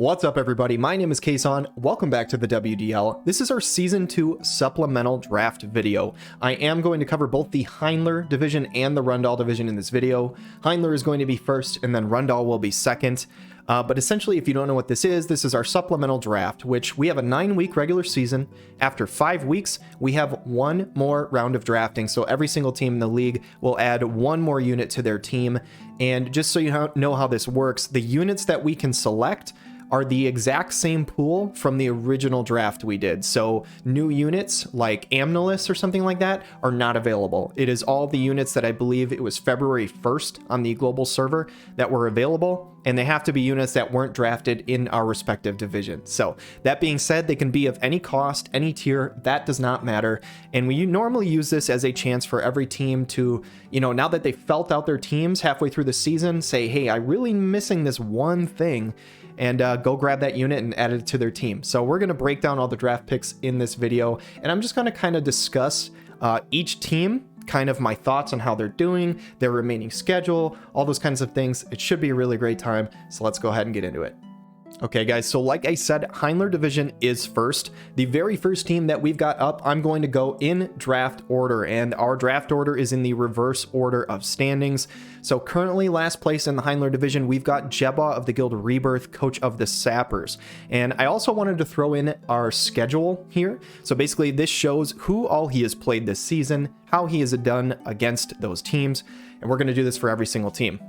What's up, everybody? My name is Kason. Welcome back to the WDL. This is our Season 2 supplemental draft video. I am going to cover both the Heindler division and the Rundall division in this video. Heindler is going to be first, and then Rundall will be second. But essentially, if you don't know what this is our supplemental draft, which we have a 9-week regular season. After 5 weeks, we have one more round of drafting. So every single team in the league will add one more unit to their team. And just so you know how this works, the units that we can select are the exact same pool from the original draft we did. So new units like Amnolus or something like that are not available. It is all the units that I believe it was February 1st on the global server that were available, and they have to be units that weren't drafted in our respective divisions. So that being said, they can be of any cost, any tier, that does not matter. And we normally use this as a chance for every team to, now that they felt out their teams halfway through the season, say, hey, I'm really missing this one thing, and go grab that unit and add it to their team. So we're going to break down all the draft picks in this video, and I'm just going to kind of discuss each team, kind of my thoughts on how they're doing, their remaining schedule, all those kinds of things. It should be a really great time, so let's go ahead and get into it. Okay, guys, so like I said, Heindler Division is first. The very first team that we've got up, I'm going to go in draft order, and our draft order is in the reverse order of standings. So currently last place in the Heindler Division, we've got Jebba of the Guild Rebirth, coach of the Sappers. And I also wanted to throw in our schedule here. So basically this shows who all he has played this season, how he has done against those teams, and we're going to do this for every single team.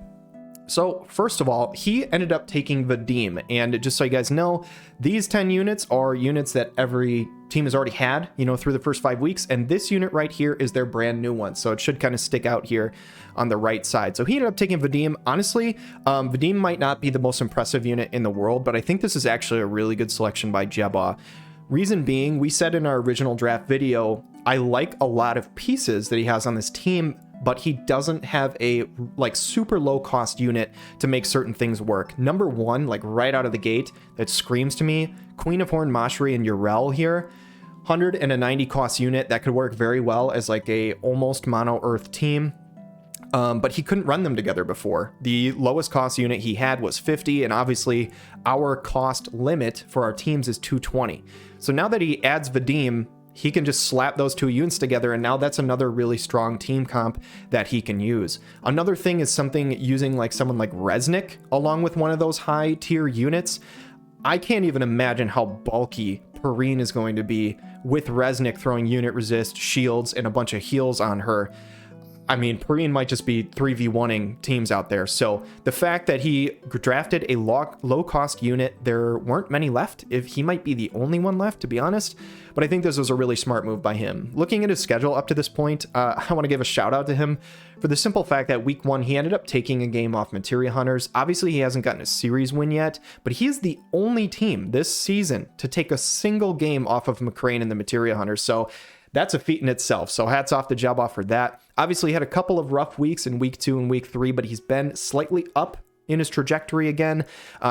So first of all, he ended up taking Vadim, and just so you guys know, these 10 units are units that every team has already had, through the first 5 weeks, and this unit right here is their brand new one, so it should kind of stick out here on the right side. So he ended up taking Vadim. Honestly, Vadim might not be the most impressive unit in the world, but I think this is actually a really good selection by Jebba. Reason being, we said in our original draft video, I like a lot of pieces that he has on this team, but he doesn't have a super low cost unit to make certain things work. Number one, right out of the gate, that screams to me, Queen of Horn, Mashri, and Urel here. 190 cost unit that could work very well as a almost mono earth team. But he couldn't run them together before. The lowest cost unit he had was 50, and obviously our cost limit for our teams is 220. So now that he adds Vadim, he can just slap those two units together, and now that's another really strong team comp that he can use. Another thing is something using someone like Resnick along with one of those high tier units. I can't even imagine how bulky Perrine is going to be with Resnick throwing unit resist, shields, and a bunch of heals on her. I mean, Perrine might just be 3v1ing teams out there. So the fact that he drafted a low-cost unit, there weren't many left. If he might be the only one left, to be honest. But I think this was a really smart move by him. Looking at his schedule up to this point, I want to give a shout out to him for the simple fact that week 1, he ended up taking a game off Materia Hunters. Obviously, he hasn't gotten a series win yet, but he is the only team this season to take a single game off of McCrane and the Materia Hunters. So that's a feat in itself. So hats off to Jebba for that. Obviously, he had a couple of rough weeks in week 2 and week 3, but he's been slightly up in his trajectory again,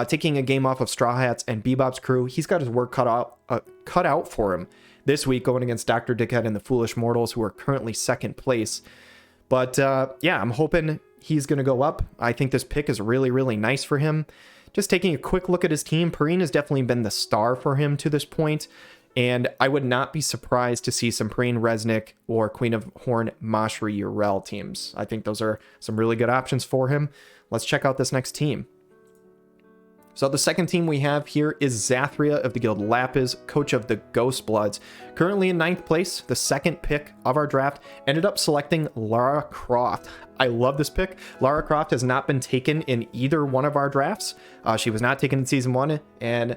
taking a game off of Strawhats and Bebop's crew. He's got his work cut out for him this week, going against Dr. Dickhead and the Foolish Mortals, who are currently second place. But yeah, I'm hoping he's going to go up. I think this pick is really, really nice for him. Just taking a quick look at his team, Perrine has definitely been the star for him to this point. And I would not be surprised to see some Perrine Resnick or Queen of Horn Mashri Urel teams. I think those are some really good options for him. Let's check out this next team. So the second team we have here is Zathria of the Guild Lapis, coach of the Ghostbloods. Currently in 9th place, the second pick of our draft, ended up selecting Lara Croft. I love this pick. Lara Croft has not been taken in either one of our drafts. She was not taken in Season 1 and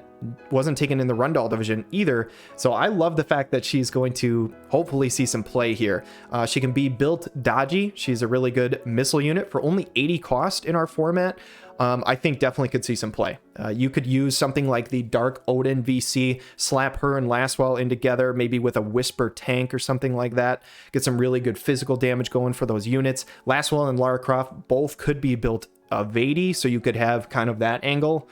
wasn't taken in the Rundall division either. So I love the fact that she's going to hopefully see some play here. She can be built dodgy. She's a really good missile unit for only 80 cost in our format. I think definitely could see some play. You could use something like the Dark Odin VC, slap her and Lastwell in together, maybe with a Whisper tank or something like that. Get some really good physical damage going for those units. Lastwell and Lara Croft both could be built evadey, so you could have kind of that angle,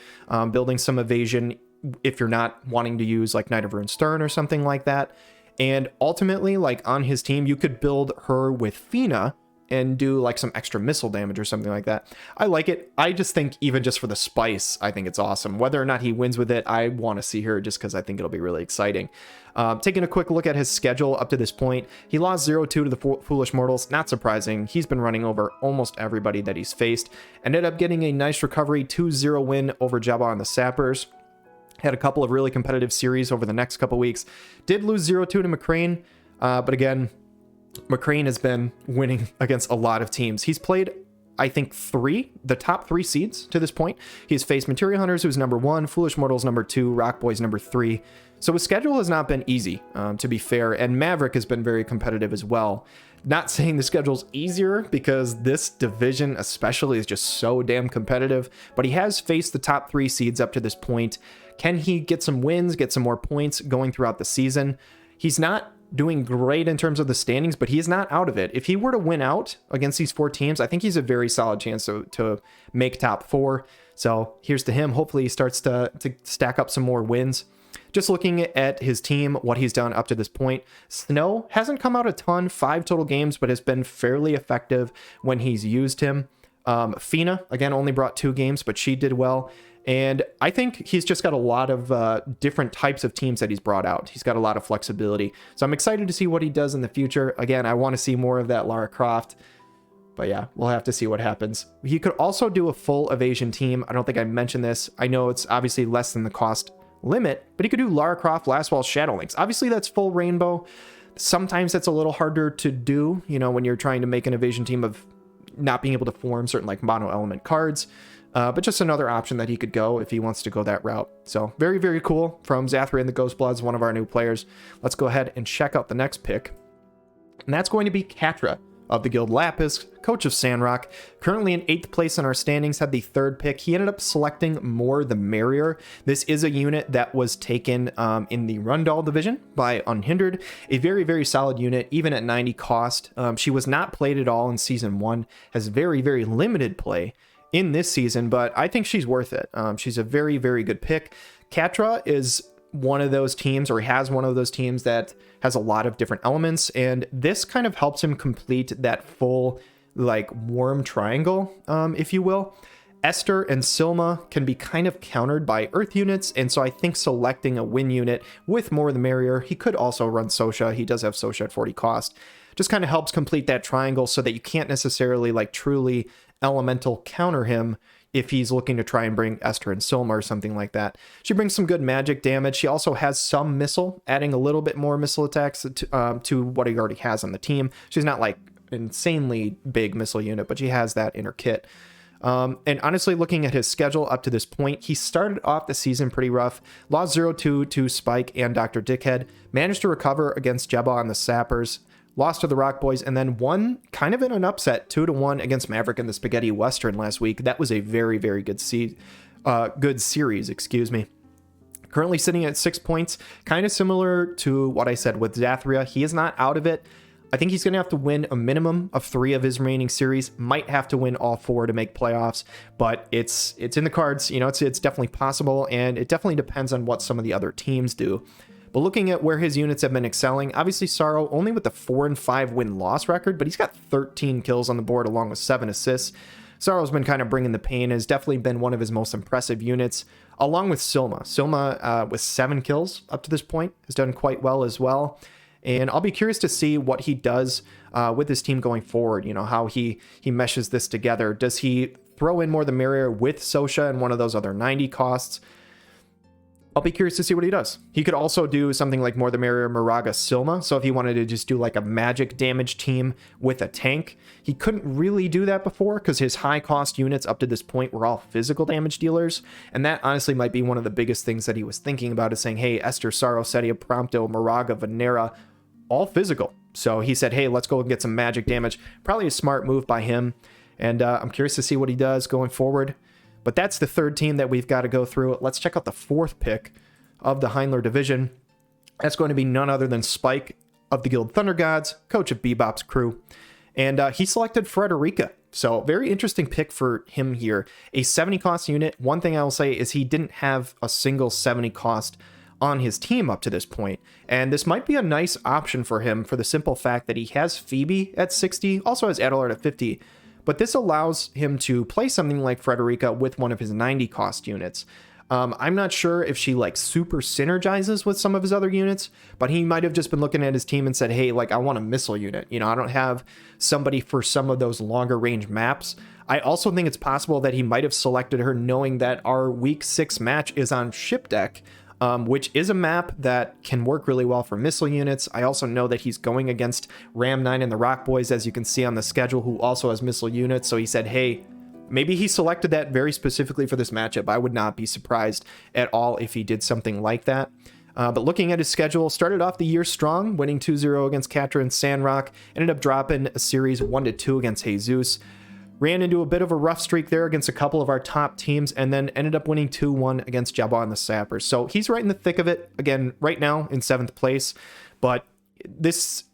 building some evasion if you're not wanting to use Knight of Rune Stern or something like that. And ultimately, on his team, you could build her with Fina and do like some extra missile damage or something like that. I like it. I just think even just for the spice, I think it's awesome. Whether or not he wins with it, I want to see her just because I think it'll be really exciting. Taking a quick look at his schedule up to this point, he lost 0-2 to the Foolish Mortals. Not surprising. He's been running over almost everybody that he's faced. Ended up getting a nice recovery 2-0 win over Jabba and the Sappers. Had a couple of really competitive series over the next couple weeks. Did lose 0-2 to McCrane, but again, McCrane has been winning against a lot of teams. He's played, I think, the top 3 seeds to this point. He's faced Materia Hunters, who's number 1, Foolish Mortals number 2, Roc Boys number 3. So his schedule has not been easy, to be fair, and Maverick has been very competitive as well. Not saying the schedule's easier, because this division especially is just so damn competitive, but he has faced the top 3 seeds up to this point. Can he get some wins, get some more points going throughout the season? He's not doing great in terms of the standings, but he is not out of it. If he were to win out against these 4 teams, I think he's a very solid chance to make top 4. So here's to him. Hopefully he starts to stack up some more wins. Just looking at his team, what he's done up to this point, Snow hasn't come out a ton, 5 total games, but has been fairly effective when he's used him. Fina, again, only brought 2 games, but she did well. And I think he's just got a lot of different types of teams that he's brought out. He's got a lot of flexibility. So I'm excited to see what he does in the future. Again, I want to see more of that Lara Croft. But yeah, we'll have to see what happens. He could also do a full evasion team. I don't think I mentioned this. I know it's obviously less than the cost limit, but he could do Lara Croft, Last Wall, Shadowlinks. Obviously, that's full rainbow. Sometimes that's a little harder to do, you know, when you're trying to make an evasion team of not being able to form certain like mono element cards. But just another option that he could go if he wants to go that route. So very, very cool from Zathria and the Ghostbloods, one of our new players. Let's go ahead and check out the next pick. And that's going to be Catra of the Guild Lapis, coach of Sandrock. Currently in 8th place in our standings, had the 3rd pick. He ended up selecting More the Merrier. This is a unit that was taken in the Rundall division by Unhindered. A very, very solid unit, even at 90 cost. She was not played at all in Season 1, has very, very limited play in this season, but I think she's worth it. She's a very, very good pick. Catra is one of those teams, or has one of those teams that has a lot of different elements, and this kind of helps him complete that full like worm triangle, if you will. Esther and Silma can be kind of countered by Earth units, and so I think selecting a Wind unit with More the Merrier. He could also run Sosha. He does have Sosha at 40 cost. Just kind of helps complete that triangle so that you can't necessarily like truly elemental counter him if he's looking to try and bring Esther and Silma or something like that. She brings some good magic damage. She also has some missile, adding a little bit more missile attacks to what he already has on the team. She's not like insanely big missile unit, but she has that in her kit. And honestly, looking at his schedule up to this point, he started off the season pretty rough. Lost 0-2 to Spike and Dr. Dickhead. Managed to recover against Jebba and the Sappers. Lost to the Roc Boys, and then won kind of in an upset 2-1 against Maverick and the Spaghetti Western last week. That was a very, very good series, excuse me. Currently sitting at 6 points, kind of similar to what I said with Zathria. He is not out of it. I think he's going to have to win a minimum of 3 of his remaining series. Might have to win all 4 to make playoffs, but it's in the cards. You know, it's definitely possible, and it definitely depends on what some of the other teams do. But looking at where his units have been excelling, obviously Sorrow only with the 4-5 win-loss record, but he's got 13 kills on the board along with 7 assists. Sorrow's been kind of bringing the pain, has definitely been one of his most impressive units, along with Silma. Silma, with 7 kills up to this point, has done quite well as well. And I'll be curious to see what he does with his team going forward, you know, how he meshes this together. Does he throw in More the Merrier with Sosha and one of those other 90 costs? I'll be curious to see what he does. He could also do something like More the Merrier Moraga Silma. So if he wanted to just do like a magic damage team with a tank, he couldn't really do that before because his high cost units up to this point were all physical damage dealers. And that honestly might be one of the biggest things that he was thinking about, is saying, hey, Esther, Sorrow, Setia, Prompto, Moraga, Venera, all physical. So he said, hey, let's go and get some magic damage. Probably a smart move by him. And I'm curious to see what he does going forward. But that's the 3rd team that we've got to go through. Let's check out the 4th pick of the Heindler division. That's going to be none other than Spike of the Guild Thunder Gods, coach of Bebop's crew. And he selected Frederica. So very interesting pick for him here. A 70 cost unit. One thing I will say is he didn't have a single 70 cost on his team up to this point. And this might be a nice option for him for the simple fact that he has Phoebe at 60, also has Adelard at 50, but this allows him to play something like Frederica with one of his 90 cost units. I'm not sure if she like super synergizes with some of his other units, but he might have just been looking at his team and said, hey, like I want a missile unit. You know, I don't have somebody for some of those longer range maps. I also think it's possible that he might have selected her knowing that our week 6 match is on Ship Deck, which is a map that can work really well for missile units. I also know that he's going against Ram 9 and the Roc Boys, as you can see on the schedule, who also has missile units. So he said, hey, maybe he selected that very specifically for this matchup. I would not be surprised at all if he did something like that. But looking at his schedule, started off the year strong, winning 2-0 against Catra and Sandrock, ended up dropping a series 1-2 against Jesus, ran into a bit of a rough streak there against a couple of our top teams, and then ended up winning 2-1 against Jabba and the Sappers. So he's right in the thick of it, again, right now in 7th place, but this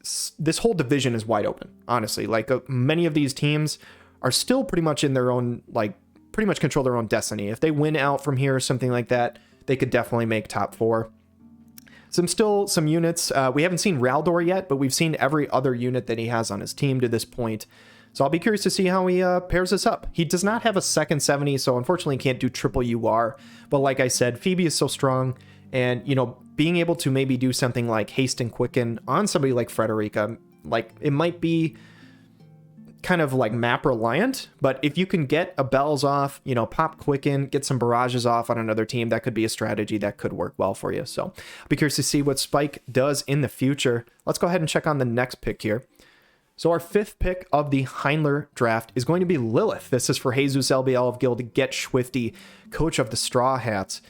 whole division is wide open, honestly. Like many of these teams are still pretty much in their own, like, pretty much control their own destiny. If they win out from here or something like that, they could definitely make top 4. Some units. We haven't seen Raldor yet, but we've seen every other unit that he has on his team to this point. So I'll be curious to see how he pairs this up. He does not have a second 70, so unfortunately can't do triple UR. But like I said, Phoebe is so strong, and, you know, being able to maybe do something like Haste and Quicken on somebody like Frederica, like, it might be kind of like map reliant, but if you can get a Bells off, you know, pop Quicken, get some barrages off on another team, that could be a strategy that could work well for you. So I'll be curious to see what Spike does in the future. Let's go ahead and check on the next pick here. So our 5th pick of the Heindler draft is going to be Lilith. This is for Jesus LBL of Guild Get Schwifty, coach of the Strawhats.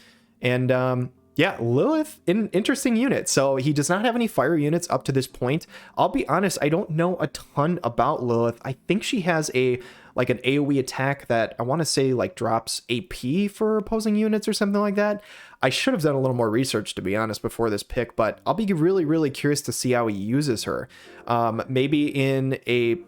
And yeah, Lilith, an interesting unit. So he does not have any fire units up to this point. I'll be honest, I don't know a ton about Lilith. I think she has an AoE attack that I want to say like drops AP for opposing units or something like that. I should have done a little more research, to be honest, before this pick, but I'll be really, really curious to see how he uses her. Maybe in a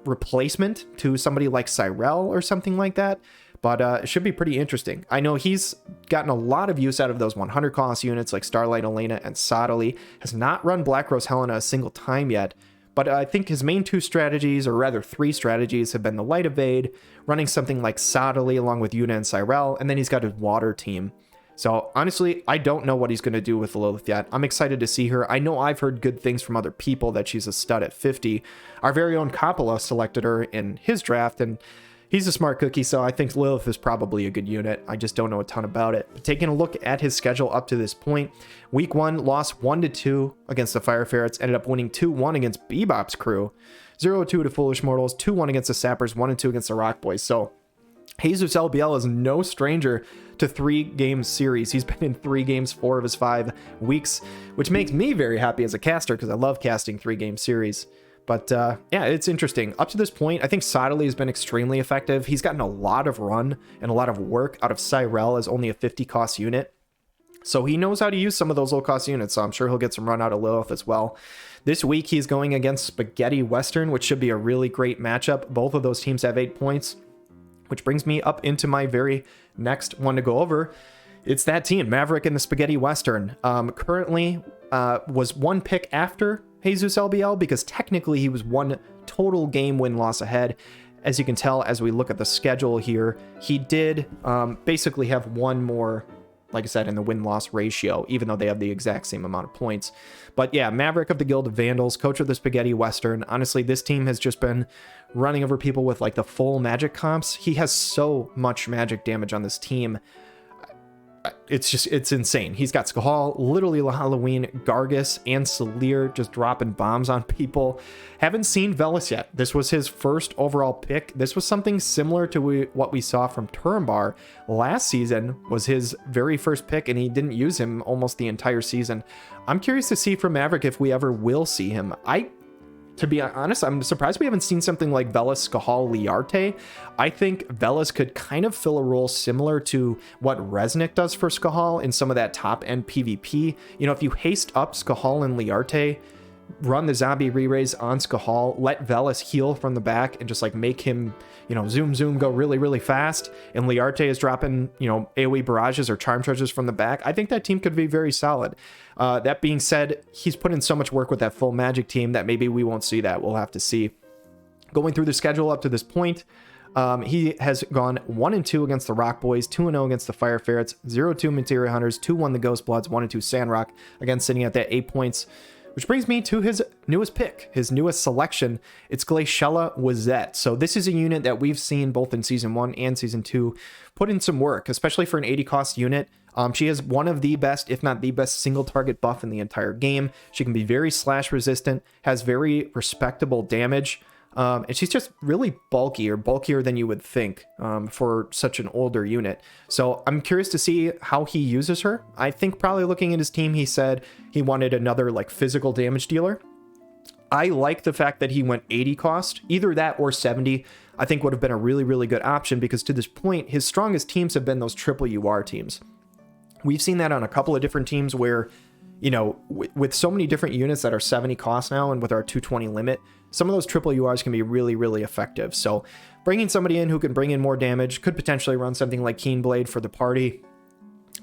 replacement to somebody like Cyrell or something like that. But it should be pretty interesting. I know he's gotten a lot of use out of those 100 cost units like Starlight Elena and Sottily. Has not run Black Rose Helena a single time yet. But I think his main 2 strategies, or rather 3 strategies, have been the Light Evade, running something like Sottily along with Yuna and Cyrell, and then he's got his Water team. So honestly, I don't know what he's going to do with Lilith yet. I'm excited to see her. I know I've heard good things from other people that she's a stud at 50. Our very own Coppola selected her in his draft, and he's a smart cookie, so I think Lilith is probably a good unit. I just don't know a ton about it. But taking a look at his schedule up to this point, week 1 lost 1-2 against the Fire Ferrets, ended up winning 2-1 against Bebop's crew, 0-2 to Foolish Mortals, 2-1 against the Sappers, 1-2 against the Roc Boys. So Jesus LBL is no stranger to 3-game series. He's been in 3 games 4 of his 5 weeks, which makes me very happy as a caster because I love casting 3-game series. But yeah, it's interesting. Up to this point, I think Sottily has been extremely effective. He's gotten a lot of run and a lot of work out of Cyrell as only a 50 cost unit. So he knows how to use some of those low cost units, so I'm sure he'll get some run out of Lilith as well. This week he's going against Spaghetti Western, which should be a really great matchup. Both of those teams have 8 points, which brings me up into my very next one to go over. It's that team, Maverick and the Spaghetti Western. Currently was 1 pick after Jesus LBL because technically he was 1 total game win-loss ahead. As you can tell, as we look at the schedule here, he did basically have 1 more, like I said, in the win-loss ratio, even though they have the exact same amount of points. But yeah, Maverick of the Guild of Vandals, coach of the Spaghetti Western. Honestly, this team has just been running over people with like the full magic comps. He has so much magic damage on this team. It's insane. He's got Skahal, literally Halloween, Gargus, and Salir just dropping bombs on people. Haven't seen Velis yet. This was his first overall pick. This was something similar to what we saw from Turambar last season, was his very first pick, and he didn't use him almost the entire season. I'm curious to see from Maverick if we ever will see him. To be honest, I'm surprised we haven't seen something like Velis, Skahal, Liarte. I think Velis could kind of fill a role similar to what Resnick does for Skahal in some of that top-end PvP. You know, if you haste up Skahal and Liarte, run the zombie re-raise on Skahal, let Velis heal from the back and just like make him, you know, zoom, go really, really fast. And Liarte is dropping, you know, AoE barrages or charm charges from the back. I think that team could be very solid. That being said, he's put in so much work with that full Magic team that maybe we won't see that. We'll have to see. Going through the schedule up to this point, he has gone 1-2 against the Roc Boys, 2-0 against the Fire Ferrets, 0-2 Materia Hunters, 2-1 the Ghostbloods, 1-2 Sandrock, again sitting at that 8 points. Which brings me to his newest pick, his newest selection. It's Glaciella Wazette. So this is a unit that we've seen both in Season 1 and Season 2 put in some work, especially for an 80 cost unit. She has one of the best, if not the best, single target buff in the entire game. She can be very slash resistant, has very respectable damage. And she's just really bulky, or bulkier than you would think for such an older unit. So I'm curious to see how he uses her. I think probably looking at his team, he said he wanted another like physical damage dealer. I like the fact that he went 80 cost, either that or 70. I think would have been a really, really good option because to this point, his strongest teams have been those triple UR teams. We've seen that on a couple of different teams where, you know, with so many different units that are 70 cost now and with our 220 limit, some of those triple URs can be really, really effective. So bringing somebody in who can bring in more damage, could potentially run something like Keen Blade for the party,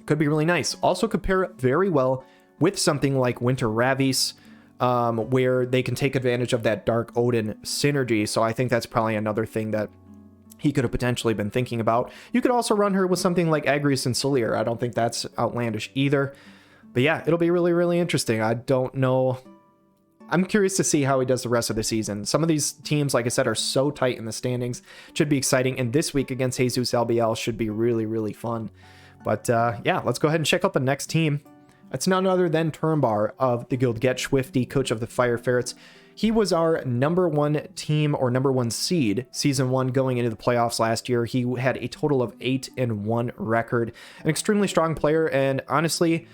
could be really nice. Also could pair very well with something like Winter Ravis, where they can take advantage of that Dark Odin synergy. So I think that's probably another thing that he could have potentially been thinking about. You could also run her with something like Agrius and Solier. I don't think that's outlandish either. But yeah, it'll be really, really interesting. I don't know. I'm curious to see how he does the rest of the season. Some of these teams, like I said, are so tight in the standings. Should be exciting. And this week against Jesus LBL should be really, really fun. But yeah, let's go ahead and check out the next team. It's none other than Turnbar of the guild Get Swifty, coach of the Fire Ferrets. He was our #1 team or #1 seed Season 1 going into the playoffs last year. He had a total of 8-1 record. An extremely strong player, and honestly,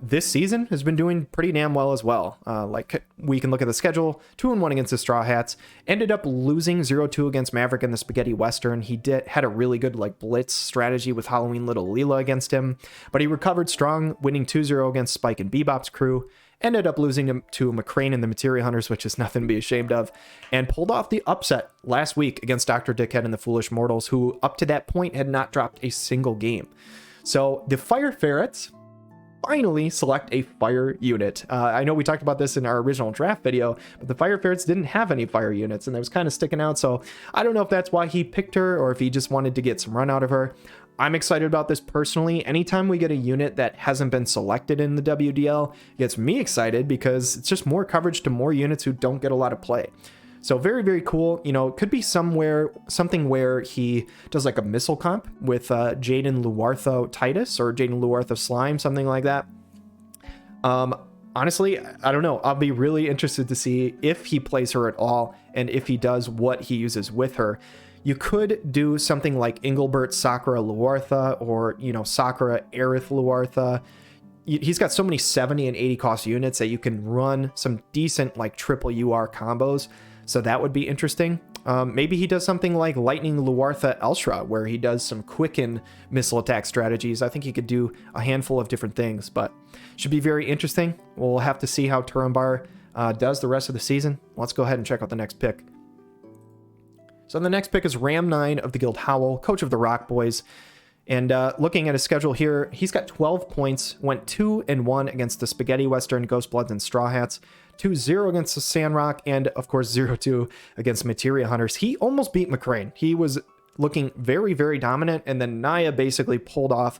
this season has been doing pretty damn well as well. Like we can look at the schedule, 2-1 against the Strawhats, ended up losing 0-2 against Maverick in the Spaghetti Western. He had a really good like blitz strategy with Halloween Little Leela against him, but he recovered strong, winning 2-0 against Spike and Bebop's crew. Ended up losing to McCrane and the Materia Hunters, which is nothing to be ashamed of, and pulled off the upset last week against Dr. Dickhead and the Foolish Mortals, who up to that point had not dropped a single game. So the Fire Ferrets finally select a fire unit. I know we talked about this in our original draft video, but the Fire Ferrets didn't have any fire units, and that was kind of sticking out. So I don't know if that's why he picked her or if he just wanted to get some run out of her. I'm excited about this personally. Anytime we get a unit that hasn't been selected in the WDL, it gets me excited because it's just more coverage to more units who don't get a lot of play. So very, very cool. You know, it could be something where he does like a missile comp with Jaden Luartho Titus or Jaden Luartho Slime, something like that. Honestly, I don't know. I'll be really interested to see if he plays her at all and if he does, what he uses with her. You could do something like Engelbert Sakura Luartha or, you know, Sakura Aerith Luartha. He's got so many 70 and 80 cost units that you can run some decent like triple UR combos. So that would be interesting. Maybe he does something like Lightning Luartha Elshra, where he does some quicken missile attack strategies. I think he could do a handful of different things, but should be very interesting. We'll have to see how Turumbar does the rest of the season. Let's go ahead and check out the next pick. So the next pick is Ram9 of the guild Howl, coach of the Roc Boys. And looking at his schedule here, he's got 12 points, went 2-1 against the Spaghetti Western, Ghostbloods, and Strawhats, 2-0 against the Sandrock, and of course 0-2 against Materia Hunters. He almost beat McCrane. He was looking very, very dominant, and then Naya basically pulled off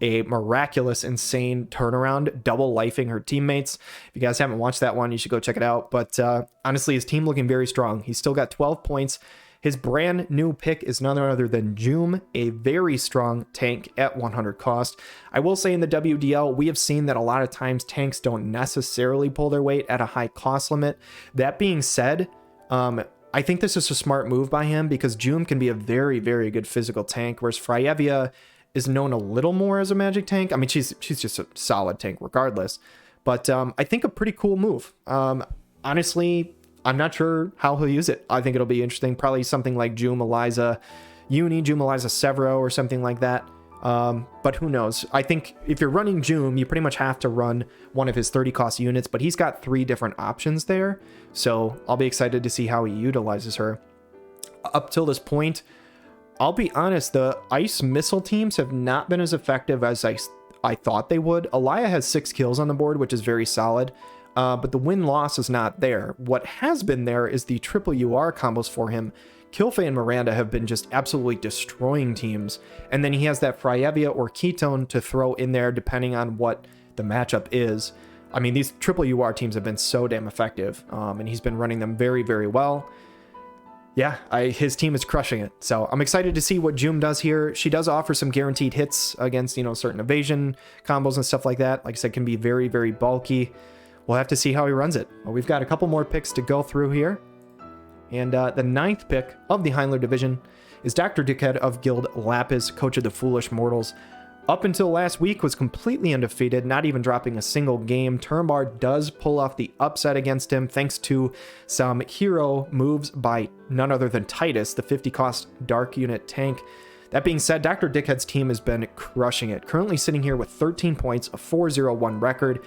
a miraculous, insane turnaround, double lifing her teammates. If you guys haven't watched that one, you should go check it out. But honestly, his team looking very strong. He's still got 12 points. His brand new pick is none other than Joom, a very strong tank at 100 cost. I will say in the WDL, we have seen that a lot of times tanks don't necessarily pull their weight at a high cost limit. That being said, I think this is a smart move by him because Joom can be a very, very good physical tank, whereas Freyevia is known a little more as a magic tank. I mean, she's just a solid tank regardless, but I think a pretty cool move. Honestly, I'm not sure how he'll use it. I think it'll be interesting. Probably something like Joom Eliza Uni, Joom Eliza Severo, or something like that. But who knows? I think if you're running Joom, you pretty much have to run one of his 30 cost units, but he's got 3 different options there. So I'll be excited to see how he utilizes her. Up till this point, I'll be honest, the ice missile teams have not been as effective as I thought they would. Elia has 6 kills on the board, which is very solid. But the win-loss is not there. What has been there is the triple UR combos for him. Kilfei and Miranda have been just absolutely destroying teams. And then he has that Fryevia or Ketone to throw in there depending on what the matchup is. I mean, these triple UR teams have been so damn effective. And he's been running them very, very well. Yeah, his team is crushing it. So I'm excited to see what Joom does here. She does offer some guaranteed hits against, certain evasion combos and stuff like that. Like I said, can be very, very bulky. We'll have to see how he runs it. Well, we've got a couple more picks to go through here. And the 9th pick of the Heindler division is Dr. Dickhead of Guild Lapis, coach of the Foolish Mortals. Up until last week was completely undefeated, not even dropping a single game. Turnbar does pull off the upset against him thanks to some hero moves by none other than Titus, the 50 cost dark unit tank. That being said, Dr. Dickhead's team has been crushing it, currently sitting here with 13 points, a 4-0-1 record.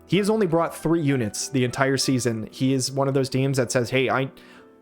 He has only brought 3 units the entire season. He is one of those teams that says, hey,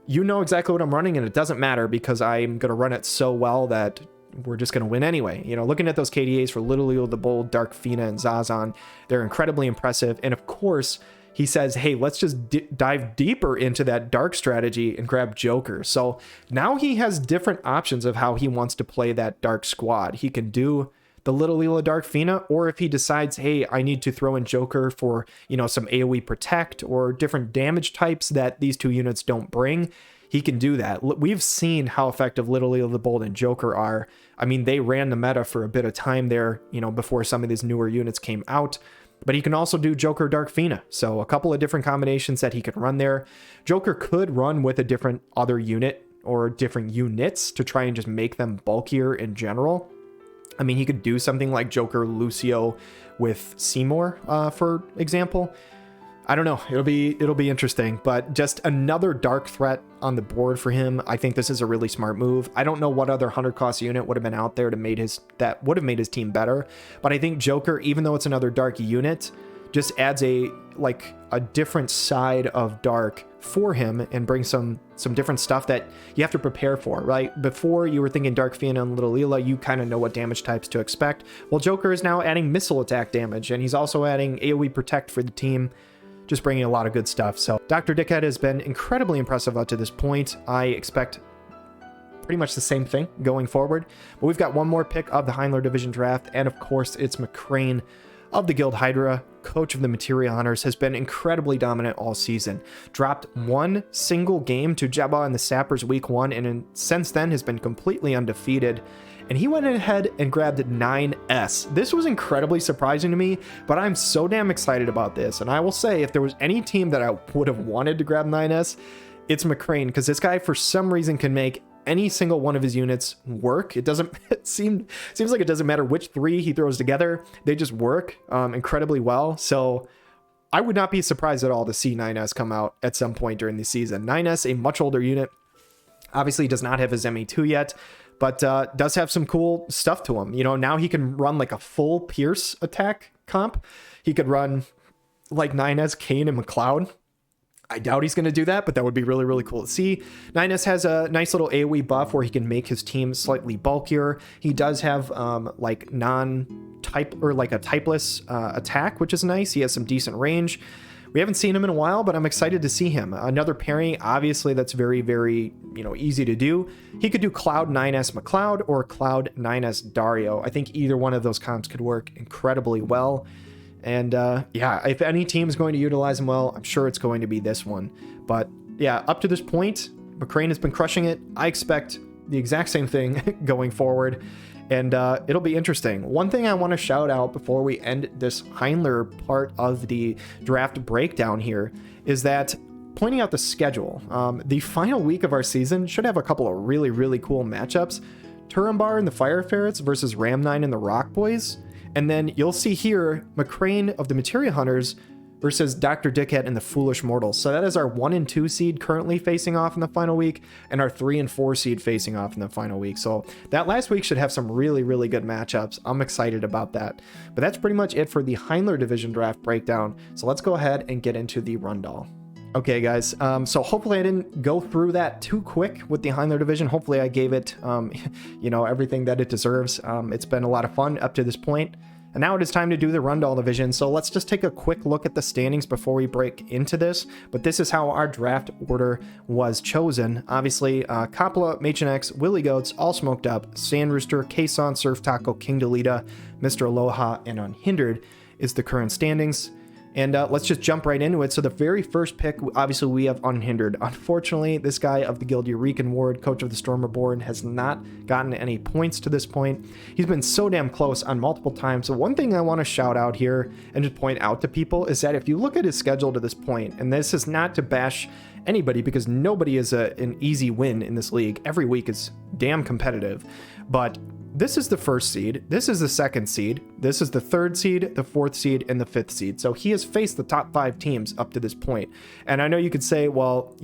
you know exactly what I'm running, and it doesn't matter because I'm going to run it so well that we're just going to win anyway. Looking at those KDAs for Little Leo the Bold, Dark Fina, and Zazan, they're incredibly impressive. And of course, he says, hey, let's just dive deeper into that dark strategy and grab Joker. So now he has different options of how he wants to play that dark squad. He can do the Little Leela Dark Fina, or if he decides, hey, I need to throw in Joker for, some AoE protect or different damage types that these 2 units don't bring, he can do that. We've seen how effective Little Leela the Bold and Joker are. I mean, they ran the meta for a bit of time there, before some of these newer units came out. But he can also do Joker Dark Fina. So a couple of different combinations that he can run there. Joker could run with a different other unit or different units to try and just make them bulkier in general. I mean, he could do something like Joker Lucio with Seymour, for example. I don't know. It'll be interesting, but just another dark threat on the board for him. I think this is a really smart move. I don't know what other 100 cost unit would have been out there that would have made his team better, but I think Joker, even though it's another dark unit, just adds a different side of dark for him and brings some different stuff that you have to prepare for, right? Before you were thinking Dark Fiona and Little Leela, you kind of know what damage types to expect. Well, Joker is now adding missile attack damage, and he's also adding AoE protect for the team, just bringing a lot of good stuff. So Dr. Dickhead has been incredibly impressive up to this point. I expect pretty much the same thing going forward. But we've got one more pick of the Heindler Division draft, and of course it's McCrane of the Guild Hydra, coach of the Materia Hunters, has been incredibly dominant all season. Dropped 1 single game to Jebba in the Sappers week 1, and since then has been completely undefeated. And he went ahead and grabbed 9S. This was incredibly surprising to me, but I'm so damn excited about this. And I will say, if there was any team that I would have wanted to grab 9S, it's McCrane, because this guy for some reason can make any single one of his units work. It seems like it doesn't matter which 3 he throws together, they just work incredibly well. So I would not be surprised at all to see 9S come out at some point during the season. 9S, a much older unit, obviously does not have his ME2 yet, but does have some cool stuff to him. Now he can run like a full Pierce attack comp. He could run like 9S, Kane, and McLeod. I doubt he's going to do that, but that would be really, really cool to see. 9S has a nice little AoE buff where he can make his team slightly bulkier. He does have like non-type or like a typeless attack, which is nice. He has some decent range. We haven't seen him in a while, but I'm excited to see him. Another pairing, obviously, that's very, very easy to do. He could do Cloud 9S McLeod or Cloud 9S Dario. I think either one of those comps could work incredibly well. And yeah, if any team is going to utilize him well, I'm sure it's going to be this one. But yeah, up to this point, McCrane has been crushing it. I expect the exact same thing going forward, and it'll be interesting. One thing I want to shout out before we end this Heindler part of the draft breakdown here is that pointing out the schedule. The final week of our season should have a couple of really, really cool matchups. Turambar and the Fire Ferrets versus Ram9 and the Roc Boys. And then you'll see here, McCrane of the Materia Hunters versus Dr. Dickhead and the Foolish Mortals. So that is our 1 and 2 seed currently facing off in the final week, and our 3 and 4 seed facing off in the final week. So that last week should have some really, really good matchups. I'm excited about that. But that's pretty much it for the Heindler Division draft breakdown. So let's go ahead and get into the Rundall. Okay, guys, so hopefully I didn't go through that too quick with the Heindler Division. Hopefully I gave it, everything that it deserves. It's been a lot of fun up to this point. And now it is time to do the Rundall Division, so let's just take a quick look at the standings before we break into this. But this is how our draft order was chosen. Obviously, Coppola, Machen X, Willy Goats, All Smoked Up, Sand Rooster, Kason, Surf Taco, King Delita, Mr. Aloha, and Unhindered is the current standings. And let's just jump right into it. So the very first pick, obviously we have Unhindered. Unfortunately, this guy of the Guild Eurekan Ward, coach of the Storm Reborn, has not gotten any points to this point. He's been so damn close on multiple times. So one thing I want to shout out here and just point out to people is that if you look at his schedule to this point, and this is not to bash anybody because nobody is an easy win in this league. Every week is damn competitive, but this is the first seed, this is the second seed, this is the third seed, the fourth seed, and the fifth seed. So he has faced the top 5 teams up to this point. And I know you could say, well,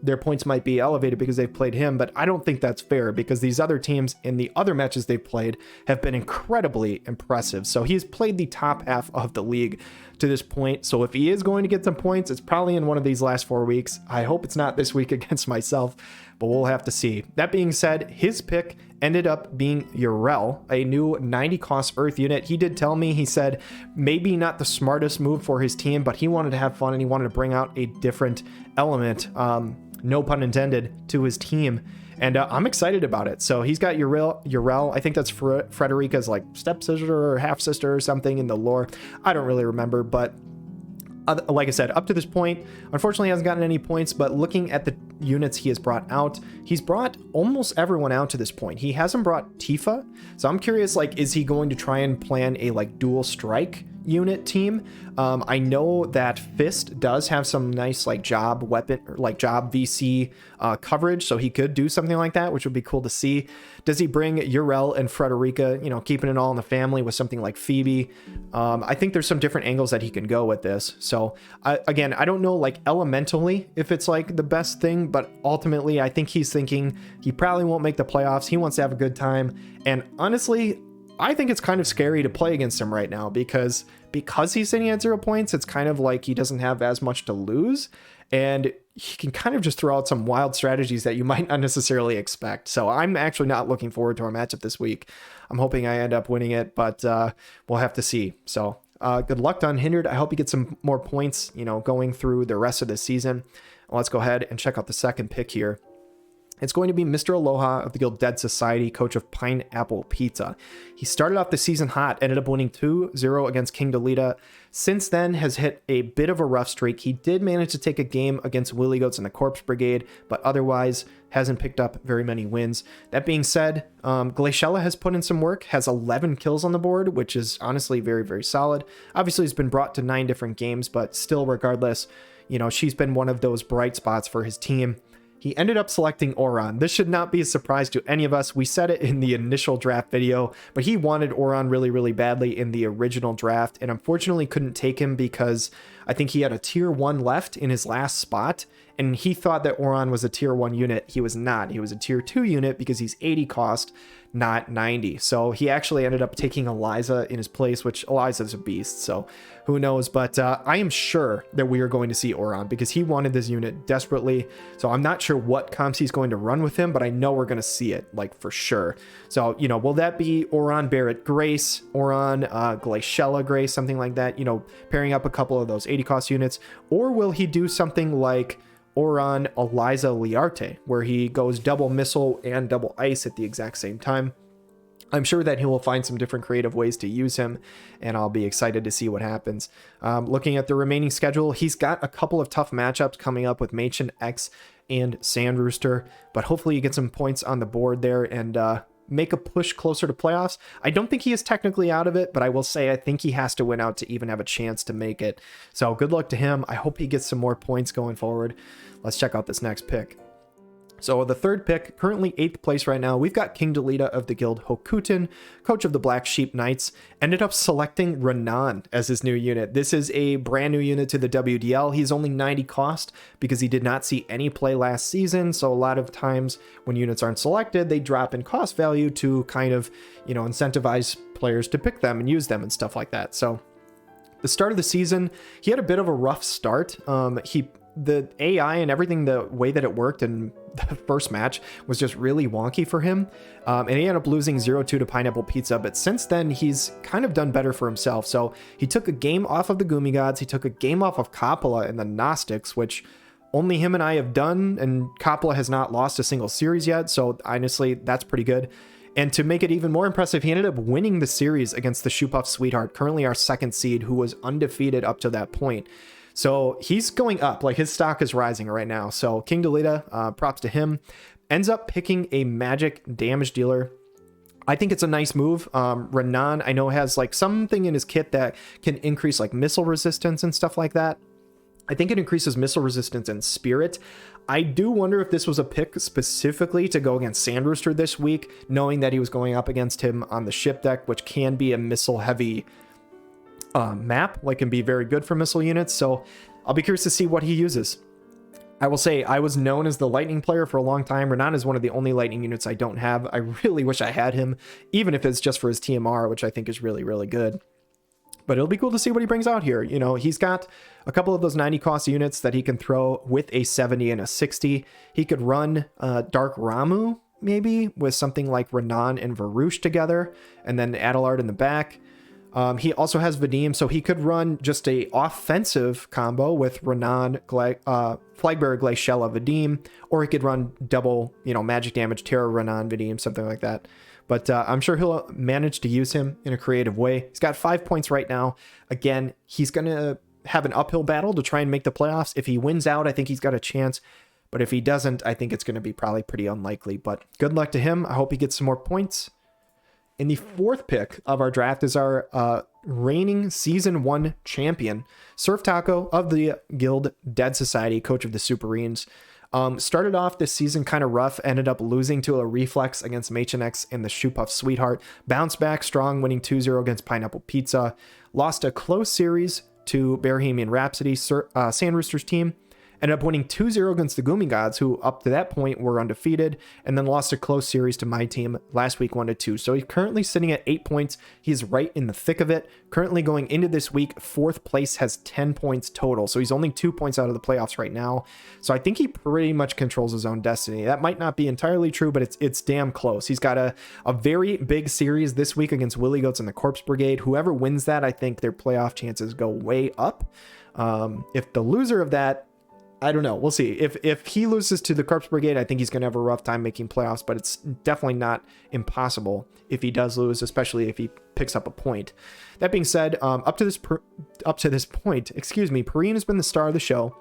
their points might be elevated because they've played him, but I don't think that's fair because these other teams in the other matches they've played have been incredibly impressive. So he's played the top half of the league to this point. So if he is going to get some points, it's probably in one of these last 4 weeks. I hope it's not this week against myself, but we'll have to see. That being said, his pick ended up being Urel, a new 90 cost Earth unit. He did tell me, he said maybe not the smartest move for his team, but he wanted to have fun and he wanted to bring out a different element, no pun intended, to his team. And I'm excited about it. So he's got Urel. I think that's Frederica's like stepsister or half sister or something in the lore. I don't really remember, but like I said, up to this point, unfortunately he hasn't gotten any points, but looking at the units he has brought out, he's brought almost everyone out to this point. He hasn't brought Tifa. So I'm curious, is he going to try and plan a dual strike unit team? I know that Fist does have some nice job weapon or job VC coverage, so he could do something like that, which would be cool to see. Does he bring Urel and Frederica, keeping it all in the family with something like Phoebe? I think there's some different angles that he can go with this. So again, I don't know elementally if it's the best thing, but ultimately I think he's thinking he probably won't make the playoffs. He wants to have a good time, and honestly, I think it's kind of scary to play against him right now because he's sitting at 0 points. It's kind of like he doesn't have as much to lose, and he can kind of just throw out some wild strategies that you might not necessarily expect. So I'm actually not looking forward to our matchup this week. I'm hoping I end up winning it, but we'll have to see. So good luck to Unhindered. I hope he gets some more points, going through the rest of the season. Let's go ahead and check out the second pick here. It's going to be Mr. Aloha of the Guild Dead Society, coach of Pineapple Pizza. He started off the season hot, ended up winning 2-0 against King Delita. Since then has hit a bit of a rough streak. He did manage to take a game against Willy Goats and the Corpse Brigade, but otherwise hasn't picked up very many wins. That being said, Glaciella has put in some work, has 11 kills on the board, which is honestly very, very solid. Obviously, he's been brought to 9 different games, but still, regardless, she's been one of those bright spots for his team. He ended up selecting Oran. This should not be a surprise to any of us. We said it in the initial draft video, but he wanted Oran really, really badly in the original draft, and unfortunately couldn't take him because I think he had a tier 1 left in his last spot, and he thought that Oran was a tier 1 unit. He was not. He was a tier 2 unit because he's 80 cost, not 90. So he actually ended up taking Eliza in his place, which Eliza's a beast, so who knows. But I am sure that we are going to see Oran because he wanted this unit desperately. So I'm not sure what comps he's going to run with him, but I know we're going to see it, for sure. So, will that be Oran Barrett Grace, Oran Glaciella Grace, something like that, pairing up a couple of those 80 cost units? Or will he do something like Oran Eliza Liarte, where he goes double missile and double ice at the exact same time? I'm sure that he will find some different creative ways to use him, and I'll be excited to see what happens. Looking at the remaining schedule, he's got a couple of tough matchups coming up with Machen X and Sand Rooster, but hopefully you get some points on the board there and make a push closer to playoffs. I don't think he is technically out of it, but I will say I think he has to win out to even have a chance to make it. So good luck to him. I hope he gets some more points going forward. Let's check out this next pick. So the third pick, currently 8th place right now, we've got King Delita of the guild Hokutin, coach of the Black Sheep Knights, ended up selecting Renan as his new unit. This is a brand new unit to the WDL. He's only 90 cost because he did not see any play last season. So a lot of times when units aren't selected, they drop in cost value to kind of, you know, incentivize players to pick them and use them and stuff like that. So the start of the season, he had a bit of a rough start. The AI and everything, the way that it worked in the first match was just really wonky for him. And he ended up losing 0-2 to Pineapple Pizza. But since then, he's kind of done better for himself. So he took a game off of the Gumi Gods. He took a game off of Coppola and the Gnostics, which only him and I have done. And Coppola has not lost a single series yet. So honestly, that's pretty good. And to make it even more impressive, he ended up winning the series against the Shoopufs Sweetheart, currently our 2nd seed, who was undefeated up to that point. So he's going up, like his stock is rising right now. So King Delita, props to him, ends up picking a magic damage dealer. I think it's a nice move. Renan, I know, has like something in his kit that can increase like missile resistance and stuff like that. I think it increases missile resistance and spirit. I do wonder if this was a pick specifically to go against Sandrooster this week, knowing that he was going up against him on the ship deck, which can be a missile heavy map, like can be very good for missile units. So I'll be curious to see what he uses. I will say I was known as the lightning player for a long time. Renan is one of the only lightning units I don't have. I really wish I had him, even if it's just for his TMR, which I think is really, really good. But it'll be cool to see what he brings out here. You know, he's got a couple of those 90 cost units that he can throw with a 70 and a 60. He could run Dark Ramu, maybe, with something like Renan and Varouche together, and then Adelard in the back. He also has Vadim, so he could run just a offensive combo with Renan, Flagbearer, Glaciella, Vadim, or he could run double, you know, magic damage, Terror, Renan, Vadim, something like that. But I'm sure he'll manage to use him in a creative way. He's got 5 points right now. Again, he's going to have an uphill battle to try and make the playoffs. If he wins out, I think he's got a chance. But if he doesn't, I think it's going to be probably pretty unlikely. But good luck to him. I hope he gets some more points. In the 4th pick of our draft is our reigning Season 1 champion, Surf Taco of the guild Dead Society, coach of the Superrenes. Started off this season kind of rough, ended up losing to a reflex against Machonex and the Shoopufs Sweetheart. Bounced back strong, winning 2-0 against Pineapple Pizza. Lost a close series to Bearhemian Rhapsody, Sandrooster's team. Ended up winning 2-0 against the Gumi Gods, who up to that point were undefeated, and then lost a close series to my team last week, 1-2. So he's currently sitting at 8 points. He's right in the thick of it. Currently going into this week, 4th place has 10 points total. So he's only 2 points out of the playoffs right now. So I think he pretty much controls his own destiny. That might not be entirely true, but it's damn close. He's got a very big series this week against Willy Goats and the Corpse Brigade. Whoever wins that, I think their playoff chances go way up. If the loser of that, I don't know. We'll see. If he loses to the Corpse Brigade, I think he's going to have a rough time making playoffs, but it's definitely not impossible if he does lose, especially if he picks up a point. That being said, up to this point, Perrine has been the star of the show.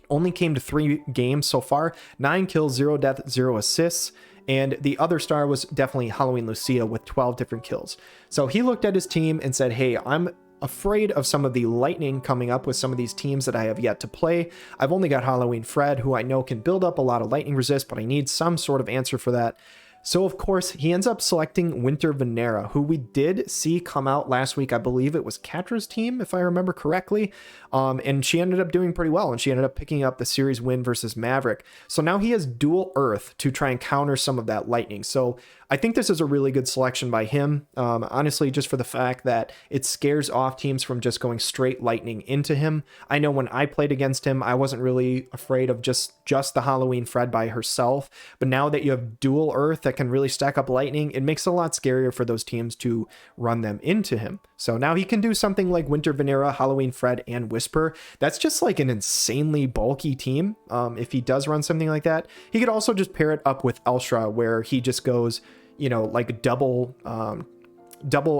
Only came to 3 games so far, 9 kills, 0 death, 0 assists. And the other star was definitely Halloween Lucia with 12 different kills. So he looked at his team and said, hey, I'm afraid of some of the lightning coming up with some of these teams that I have yet to play. I've only got Halloween Fred, who I know can build up a lot of lightning resist, but I need some sort of answer for that. So of course, he ends up selecting Winter Venera, who we did see come out last week. I believe it was Katra's team, if I remember correctly. And she ended up doing pretty well, and she ended up picking up the series win versus Maverick. So now he has dual Earth to try and counter some of that lightning. So I think this is a really good selection by him, honestly, just for the fact that it scares off teams from just going straight lightning into him. I know when I played against him, I wasn't really afraid of just the Halloween Fred by herself. But now that you have dual Earth that can really stack up lightning, it makes it a lot scarier for those teams to run them into him. So now he can do something like Winter Venera, Halloween Fred, and Whisper. That's just like an insanely bulky team. If he does run something like that, he could also just pair it up with Elshra, where he just goes, you know, like double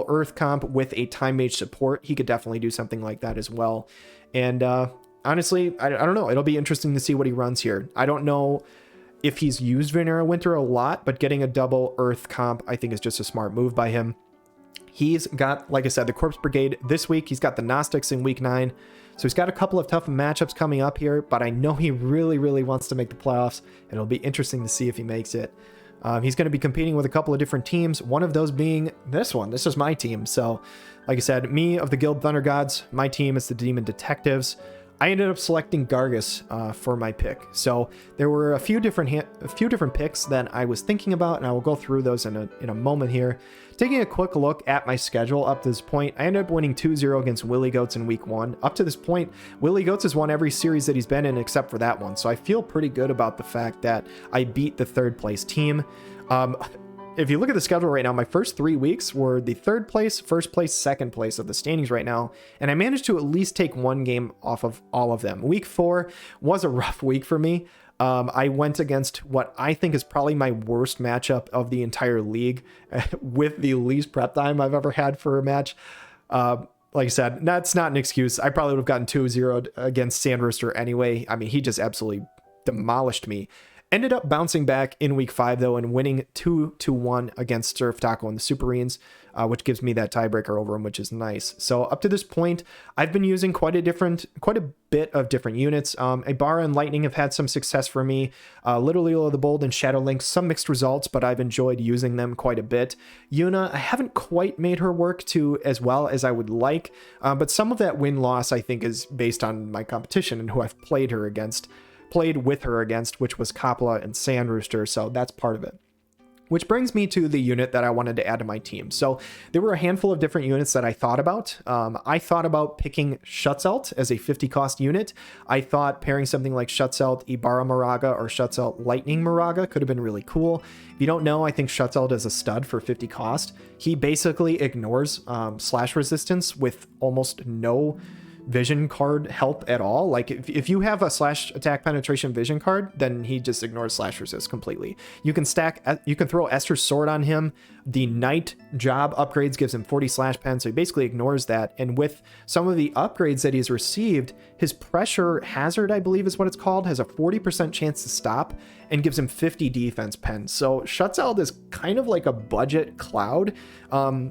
Earth comp with a Time Mage support. He could definitely do something like that as well. And honestly, I don't know. It'll be interesting to see what he runs here. I don't know if he's used Venera Winter a lot, but getting a double Earth comp, I think, is just a smart move by him. He's got, like I said, the Corpse Brigade this week. He's got the Gnostics in week 9. So he's got a couple of tough matchups coming up here, but I know he really, really wants to make the playoffs, and it'll be interesting to see if he makes it. He's going to be competing with a couple of different teams, one of those being this one. This is my team. So, like I said, me of the Guild Thunder Gods, my team is the Demon Detectives. I ended up selecting Gargus for my pick. So there were a few different picks that I was thinking about, and I will go through those in a moment here. Taking a quick look at my schedule up to this point, I ended up winning 2-0 against Willy Goats in week 1. Up to this point, Willy Goats has won every series that he's been in except for that one. So I feel pretty good about the fact that I beat the 3rd place team. If you look at the schedule right now, my first 3 weeks were the 3rd place, 1st place, 2nd place of the standings right now, and I managed to at least take one game off of all of them. Week 4 was a rough week for me. I went against what I think is probably my worst matchup of the entire league with the least prep time I've ever had for a match. Like I said, that's not an excuse. I probably would have gotten 2-0 against Sandrooster anyway. I mean, he just absolutely demolished me. Ended up bouncing back in week 5 though and winning 2-1 against Surf Taco and the Superrenes, which gives me that tiebreaker over him, which is nice. So up to this point, I've been using quite a bit of different units. Ibarra and Lightning have had some success for me. Little Lilo the Bold and Shadow Link, some mixed results, but I've enjoyed using them quite a bit. Yuna, I haven't quite made her work to as well as I would like, but some of that win-loss I think is based on my competition and who I've played with her against, which was Coppola and Sandrooster, so that's part of it. Which brings me to the unit that I wanted to add to my team. So there were a handful of different units that I thought about. I thought about picking Schutzelt as a 50 cost unit. I thought pairing something like Schutzelt Ibarra Moraga or Schutzelt Lightning Moraga could have been really cool. If you don't know, I think Schutzelt is a stud for 50 cost. He basically ignores slash resistance with almost no vision card help at all. Like if you have a slash attack penetration vision card, then he just ignores slash resist completely. You can throw Esther's sword on him. The knight job upgrades gives him 40 slash pen, so he basically ignores that. And with some of the upgrades that he's received, his pressure hazard, I believe is what it's called, has a 40% chance to stop and gives him 50 defense pen. So Schutzelt is kind of like a budget cloud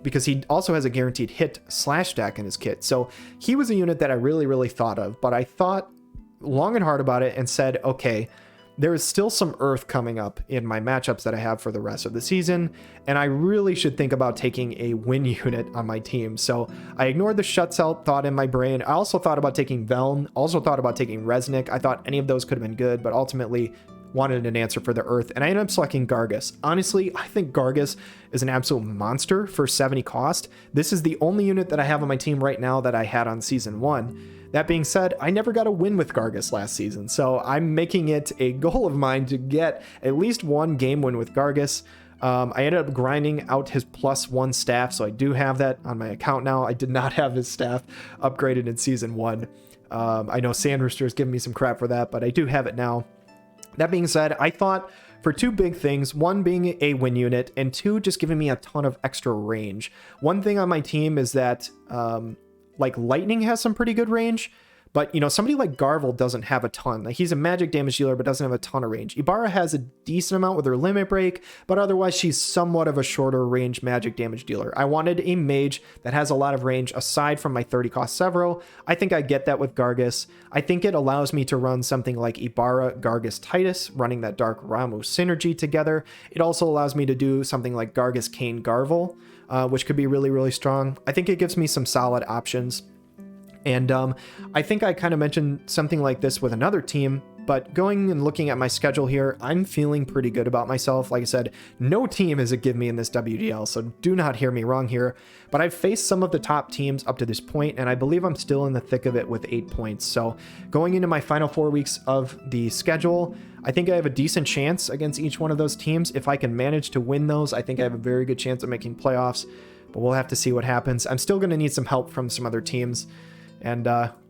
because he also has a guaranteed hit slash stack in his kit. So he was a unit that I really, really thought of, but I thought long and hard about it and said, okay, there is still some earth coming up in my matchups that I have for the rest of the season, and I really should think about taking a win unit on my team. So I ignored the Schutzelt thought in my brain. I also thought about taking Veln, also thought about taking Resnick. I thought any of those could have been good, but ultimately wanted an answer for the earth, and I ended up selecting Gargus. Honestly, I think Gargus is an absolute monster for 70 cost. This is the only unit that I have on my team right now that I had on season 1. That being said, I never got a win with Gargus last season, so I'm making it a goal of mine to get at least one game win with Gargus. I ended up grinding out his +1 staff, so I do have that on my account now. I did not have his staff upgraded in season 1. I know Sandrooster is giving me some crap for that, but I do have it now. That being said, I thought for 2 big things, 1 being a win unit, and 2 just giving me a ton of extra range. One thing on my team is that like Lightning has some pretty good range, but somebody like Garvel doesn't have a ton. Like, he's a magic damage dealer, but doesn't have a ton of range. Ibarra has a decent amount with her limit break, but otherwise she's somewhat of a shorter range magic damage dealer. I wanted a mage that has a lot of range aside from my 30 cost Severo. I think I get that with Gargus. I think it allows me to run something like Ibarra, Gargus, Titus, running that Dark Ramu synergy together. It also allows me to do something like Gargus, Kane, Garvel, which could be really, really strong. I think it gives me some solid options. And I think I kind of mentioned something like this with another team, but going and looking at my schedule here, I'm feeling pretty good about myself. Like I said, no team has a give me in this WDL, so do not hear me wrong here. But I've faced some of the top teams up to this point, and I believe I'm still in the thick of it with 8 points. So going into my final 4 weeks of the schedule, I think I have a decent chance against each one of those teams. If I can manage to win those, I think I have a very good chance of making playoffs, but we'll have to see what happens. I'm still going to need some help from some other teams, and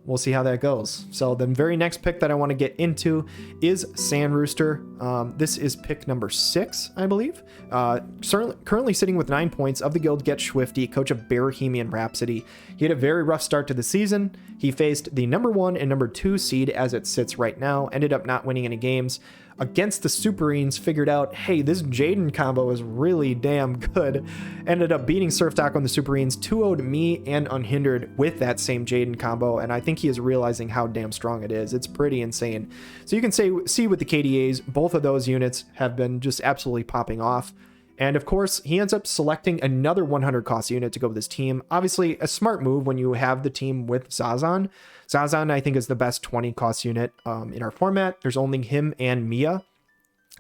we'll see how that goes. So the very next pick that I want to get into is Sandrooster. This is pick number 6, I believe. Currently sitting with 9 points of the guild Get Swifty, coach of Bearhemian Rhapsody. He had a very rough start to the season. He faced the number 1 and number 2 seed as it sits right now, ended up not winning any games. against the Superrenes figured out, hey, this Jaden combo is really damn good. Ended up beating Surf Taco and the Superrenes, 2-0'd me and Unhindered with that same Jaden combo, and I think he is realizing how damn strong it is. It's pretty insane. So you can see with the KDAs, both of those units have been just absolutely popping off. And of course, he ends up selecting another 100 cost unit to go with his team. Obviously, a smart move when you have the team with Zazan. Zazan, I think, is the best 20 cost unit in our format. There's only him and Mia.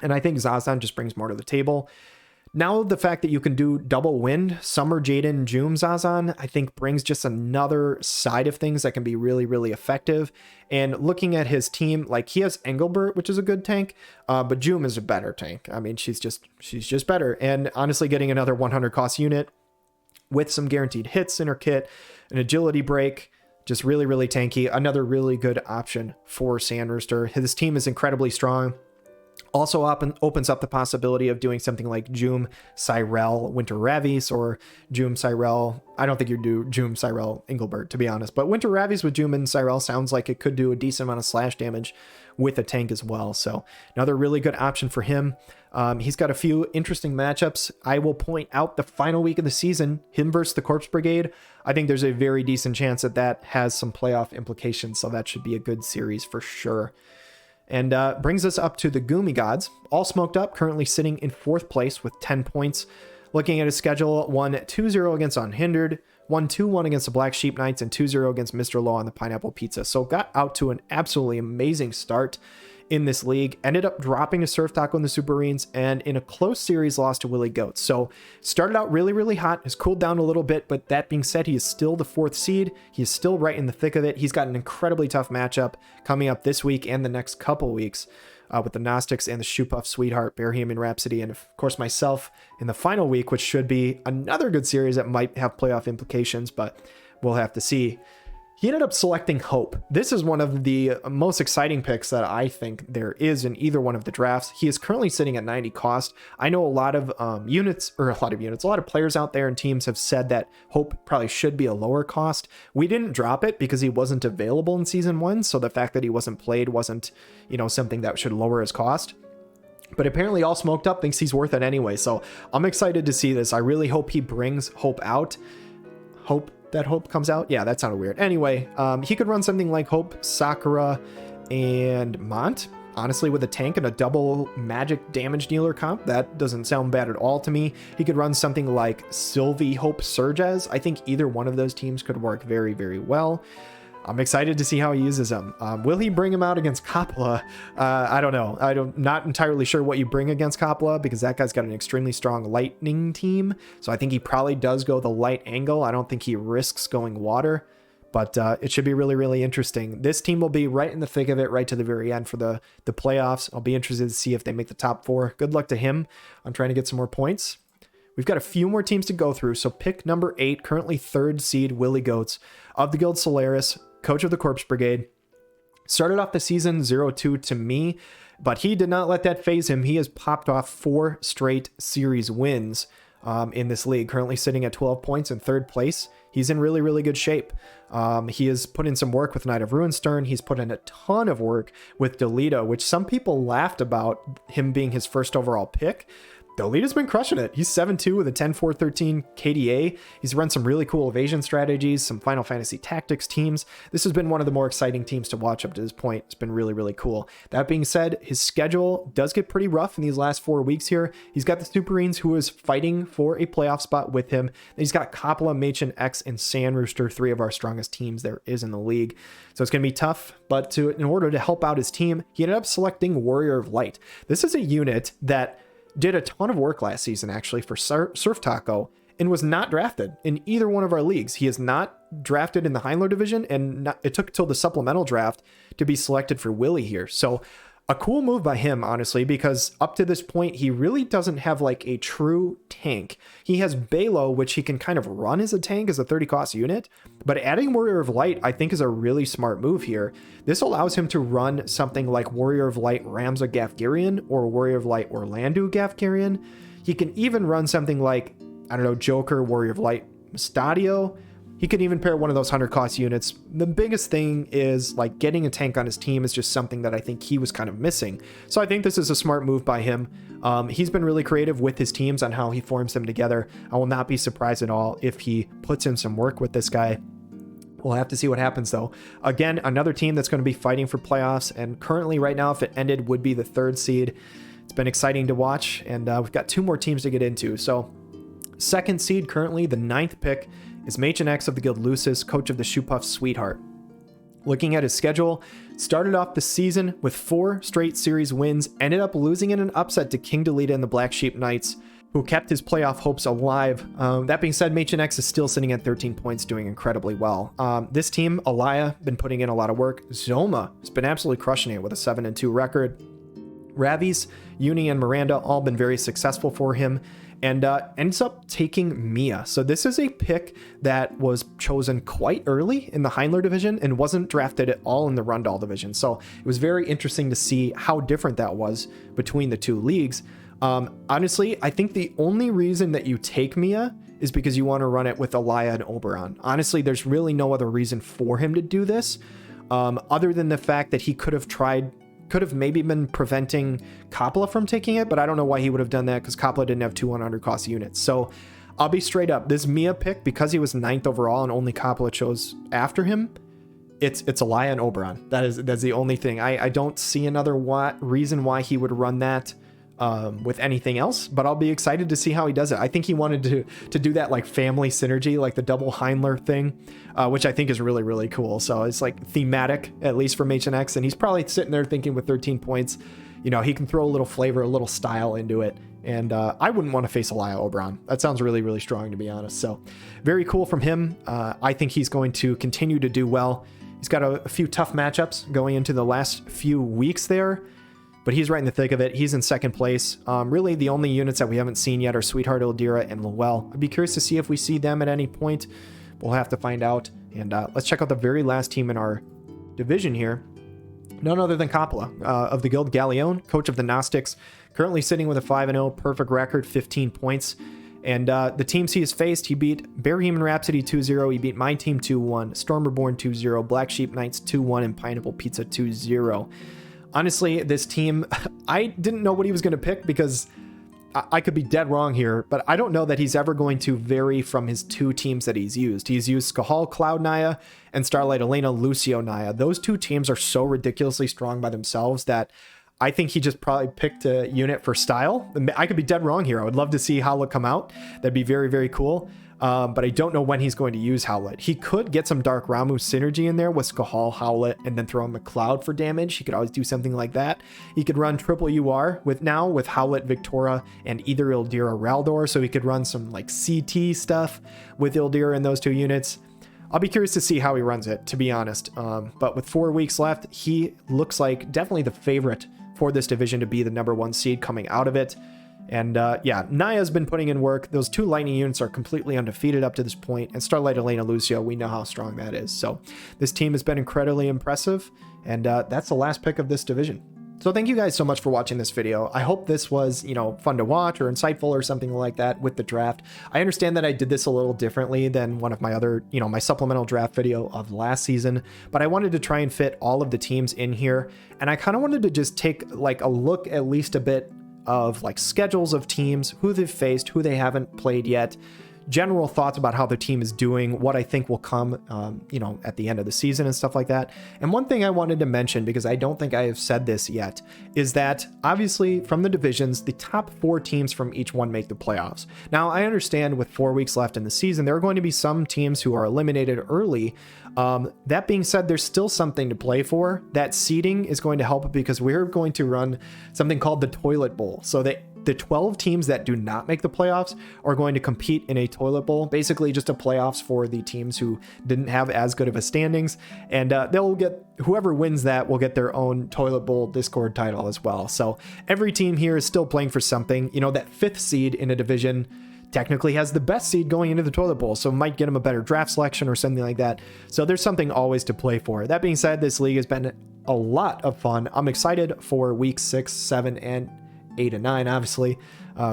And I think Zazan just brings more to the table. Now, the fact that you can do double wind, Summer, Jaden, Joom, Zazan, I think brings just another side of things that can be really, really effective. And looking at his team, like he has Engelbert, which is a good tank, but Joom is a better tank. I mean, she's just better. And honestly, getting another 100 cost unit with some guaranteed hits in her kit, an agility break, just really, really tanky. Another really good option for Sandrooster. His team is incredibly strong. Also opens up the possibility of doing something like Joom, Cyrell, Winter Ravies, or Joom, Cyrell. I don't think you'd do Joom, Cyrell, Engelbert, to be honest. But Winter Ravies with Joom and Cyrell sounds like it could do a decent amount of slash damage with a tank as well. So another really good option for him. He's got a few interesting matchups. I will point out the final week of the season, him versus the Corpse Brigade. I think there's a very decent chance that that has some playoff implications. So that should be a good series for sure. And brings us up to the Gumi Gods, all smoked up, currently sitting in 4th place with 10 points. Looking at his schedule, won 2-0 against Unhindered, won 2-1 against the Black Sheep Knights, and 2-0 against Mr. Law on the Pineapple Pizza. So got out to an absolutely amazing start in this league. Ended up dropping to Surf Taco and the Superrenes, and in a close series lost to Willy Goats. So started out really, really hot, has cooled down a little bit, but that being said, he is still the 4th seed. He is still right in the thick of it. He's got an incredibly tough matchup coming up this week and the next couple weeks with the Gnostics and the Shoopufs Sweetheart, Bearhemian Rhapsody, and of course myself in the final week, which should be another good series that might have playoff implications, but we'll have to see. He ended up selecting Hope. This is one of the most exciting picks that I think there is in either one of the drafts. He is currently sitting at 90 cost. I know a lot of a lot of players out there and teams have said that Hope probably should be a lower cost. We didn't drop it because he wasn't available in season 1. So the fact that he wasn't played wasn't, something that should lower his cost. But apparently All Smoked Up thinks he's worth it anyway. So I'm excited to see this. I really hope he brings Hope out. That Hope comes out? Yeah, that sounded weird. Anyway, he could run something like Hope, Sakura, and Mont. Honestly, with a tank and a double magic damage dealer comp, that doesn't sound bad at all to me. He could run something like Sylvie, Hope, Surges. I think either one of those teams could work very, very well. I'm excited to see how he uses them. Will he bring him out against Kopla? I don't know. I'm not entirely sure what you bring against Kopla because that guy's got an extremely strong lightning team. So I think he probably does go the light angle. I don't think he risks going water, but it should be really, really interesting. This team will be right in the thick of it, right to the very end for the playoffs. I'll be interested to see if they make the top 4. Good luck to him on trying to get some more points. We've got a few more teams to go through. So pick number 8, currently 3rd seed, Willy Goats of the Guild Solaris, coach of the Corpse Brigade. Started off the season 0-2 to me, but he did not let that phase him. He has popped off 4 straight series wins in this league, currently sitting at 12 points in 3rd place. He's in really, really good shape. He has put in some work with Knight of Ruinstern. He's put in a ton of work with Delita, which some people laughed about him being his first overall pick. Delita's been crushing it. He's 7-2 with a 10-4-13 KDA. He's run some really cool evasion strategies, some Final Fantasy Tactics teams. This has been one of the more exciting teams to watch up to this point. It's been really, really cool. That being said, his schedule does get pretty rough in these last 4 weeks here. He's got the Superrenes, who is fighting for a playoff spot with him. And he's got Kopla, Machen X, and Sandrooster, 3 of our strongest teams there is in the league. So it's going to be tough, but in order to help out his team, he ended up selecting Warrior of Light. This is a unit that did a ton of work last season, actually, for Surf Taco, and was not drafted in either one of our leagues. He is not drafted in the Heindler division, and it took till the supplemental draft to be selected for Willy here. So a cool move by him, honestly, because up to this point, he really doesn't have like a true tank. He has Balo, which he can kind of run as a tank, as a 30 cost unit, but adding Warrior of Light, I think, is a really smart move here. This allows him to run something like Warrior of Light Ramza Gafgarian or Warrior of Light Orlando Gafgarian. He can even run something like, I don't know, Joker, Warrior of Light Mustadio, He could even pair one of those 100 cost units. The biggest thing is like getting a tank on his team is just something that I think he was kind of missing. So I think this is a smart move by him. He's been really creative with his teams on how he forms them together. I will not be surprised at all if he puts in some work with this guy. We'll have to see what happens though. Again, another team that's going to be fighting for playoffs, and currently right now, if it ended, would be the 3rd seed. It's been exciting to watch, and we've got 2 more teams to get into. So 2nd seed currently, the 9th pick, is H of the Guild Lucis, coach of the Shoopufs Sweetheart. Looking at his schedule, started off the season with 4 straight series wins, ended up losing in an upset to King Delita and the Black Sheep Knights, who kept his playoff hopes alive. That being said, H is still sitting at 13 points, doing incredibly well. This team, Alaya, been putting in a lot of work. Zoma has been absolutely crushing it with a 7-2 record. Ravi's, Uni, and Miranda all been very successful for him, and ends up taking Mia. So this is a pick that was chosen quite early in the Heindler division and wasn't drafted at all in the Rundall division. So it was very interesting to see how different that was between the 2 leagues. Honestly, I think the only reason that you take Mia is because you want to run it with Alaya and Oberon. Honestly, there's really no other reason for him to do this, other than the fact that he could have maybe been preventing Kapla from taking it, but I don't know why he would have done that because Kapla didn't have 2 100 cost units. So I'll be straight up. This Mia pick, because he was 9th overall and only Kapla chose after him, it's Alaya and Oberon. That's the only thing. I don't see another reason why he would run that with anything else, but I'll be excited to see how he does it. I think he wanted to do that like family synergy, like the double Heindler thing, which I think is really, really cool. So it's like thematic, at least from H&X, and he's probably sitting there thinking with 13 points, you know, he can throw a little flavor, a little style into it. And I wouldn't want to face Alaya Oberon. That sounds really, really strong, to be honest. So very cool from him. I think he's going to continue to do well. He's got a few tough matchups going into the last few weeks there, but he's right in the thick of it. He's in 2nd place. Really, the only units that we haven't seen yet are Sweetheart, Ildira, and Lowell. I'd be curious to see if we see them at any point. We'll have to find out. And let's check out the very last team in our division here. None other than Kapla of the Guild Galleon, coach of the Gnostics, currently sitting with a 5-0 perfect record, 15 points. And the teams he has faced, he beat Bearhemian Rhapsody 2-0, he beat my team 2-1, Storm Reborn 2-0, Black Sheep Knights 2-1, and Pineapple Pizza 2-0. Honestly, this team, I didn't know what he was going to pick because I could be dead wrong here, but I don't know that he's ever going to vary from his 2 teams that he's used. He's used Skahal Cloud Naya and Starlight Elena Lucio Naya. Those 2 teams are so ridiculously strong by themselves that I think he just probably picked a unit for style. I could be dead wrong here. I would love to see Howlet come out. That'd be very, very cool. But I don't know when he's going to use Howlet. He could get some Dark Ramu synergy in there with Skahal, Howlet, and then throw him a Cloud for damage. He could always do something like that. He could run triple UR with Howlet, Victora, and either Ildira Raldor, so he could run some like CT stuff with Ildira in those 2 units. I'll be curious to see how he runs it, to be honest. But with 4 weeks left, he looks like definitely the favorite for this division to be the #1 seed coming out of it. And yeah, Naya's been putting in work. Those 2 lightning units are completely undefeated up to this point, and Starlight Elena Lucio, we know how strong that is. So this team has been incredibly impressive, and that's the last pick of this division. So thank you guys so much for watching this video. I hope this was, you know, fun to watch or insightful or something like that with the draft. I understand that I did this a little differently than one of my other, you know, my supplemental draft video of last season, but I wanted to try and fit all of the teams in here, and I kind of wanted to just take like a look at least a bit of like schedules of teams, who they've faced, who they haven't played yet, general thoughts about how the team is doing, what I think will come, you know, at the end of the season and stuff like that. And one thing I wanted to mention, because I don't think I have said this yet, is that obviously from the divisions, the top 4 teams from each one make the playoffs. Now, I understand with 4 weeks left in the season, there are going to be some teams who are eliminated early. That being said, there's still something to play for. That seeding is going to help because we're going to run something called the Toilet Bowl. So that the 12 teams that do not make the playoffs are going to compete in a toilet bowl, basically just a playoffs for the teams who didn't have as good of a standings. And they'll get, whoever wins that will get their own toilet bowl Discord title as well. So every team here is still playing for something. You know, that 5th seed in a division technically has the best seed going into the toilet bowl, so might get them a better draft selection or something like that. So there's something always to play for. That being said, this league has been a lot of fun. I'm excited for week 6, 7, and 8 and 9, obviously,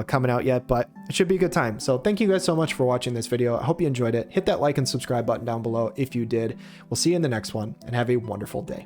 coming out yet, but it should be a good time. So thank you guys so much for watching this video. I hope you enjoyed it. Hit that like and subscribe button down below if you did. We'll see you in the next one, and have a wonderful day.